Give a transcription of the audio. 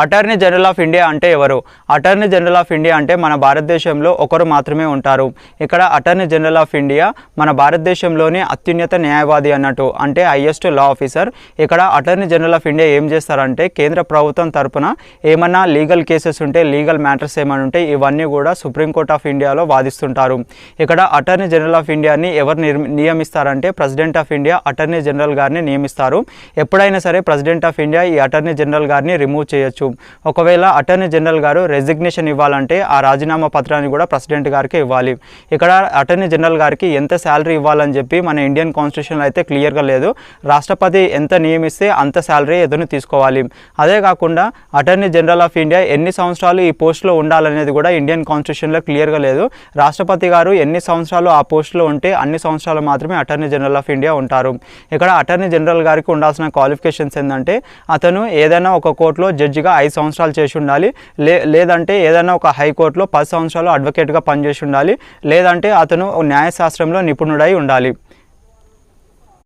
Attorney general of India అంటే ఎవరు? Attorney general of India అంటే మన భారతదేశంలో ఒకరు మాత్రమే ఉంటారు. ఇక్కడ అటార్నీ జనరల్ ఆఫ్ ఇండియా మన భారతదేశంలోని అత్యున్నత న్యాయవాది అన్నట్టు, అంటే హైయెస్ట్ లా ఆఫీసర్. ఇక్కడ అటార్నీ జనరల్ ఆఫ్ ఇండియా ఏం చేస్తారంటే కేంద్ర ప్రభుత్వం తరపున ఏమన్నా లీగల్ కేసెస్ ఉంటే, లీగల్ మ్యాటర్స్ ఏమైనా ఉంటే ఇవన్నీ కూడా సుప్రీంకోర్ట్ ఆఫ్ ఇండియాలో వాదిస్తుంటారు. ఇక్కడ అటార్నీ జనరల్ ఆఫ్ ఇండియాని ఎవరు నియమిస్తారంటే president of India attorney general గారిని నియమిస్తారు. ఎప్పుడైనా సరే ప్రెసిడెంట్ ఆఫ్ ఇండియా ఈ అటార్నీ జనరల్ గారిని రిమూవ్ చేయొచ్చు. ఒకవేళ అటార్నీ జనరల్ గారు రెసిగ్నేషన్ ఇవ్వాలంటే ఆ రాజీనామా పత్రాన్ని కూడా ప్రెసిడెంట్ గారికి ఇవ్వాలి. ఇక్కడ అటార్నీ జనరల్ గారికి ఎంత శాలరీ ఇవ్వాలని చెప్పి మన ఇండియన్ కాన్స్టిట్యూషన్లో అయితే క్లియర్గా లేదు. రాష్ట్రపతి ఎంత నియమిస్తే అంత శాలరీ ఎదురు తీసుకోవాలి. అదే కాకుండా అటార్నీ జనరల్ ఆఫ్ ఇండియా ఎన్ని సంవత్సరాలు ఈ పోస్టులో ఉండాలనేది కూడా ఇండియన్ కాన్స్టిట్యూషన్లో క్లియర్గా లేదు. రాష్ట్రపతి గారు ఎన్ని సంవత్సరాలు ఆ పోస్టులో ఉంటే అన్ని సంవత్సరాలు మాత్రమే అటార్నీ జనరల్ ఆఫ్ ఇండియా ఉంటారు. ఇక్కడ అటార్నీ జనరల్ గారికి ఉండాల్సిన క్వాలిఫికేషన్స్ ఏంటంటే అతను ఏదైనా ఒక కోర్టులో జడ్జిగా 5 సంవత్సరాలు చేసి ఉండాలి, లేదంటే ఏదైనా ఒక హైకోర్టులో 10 సంవత్సరాలు అడ్వకేట్గా పనిచేసి ఉండాలి, లేదంటే అతను న్యాయశాస్త్రంలో నిపుణుడై ఉండాలి.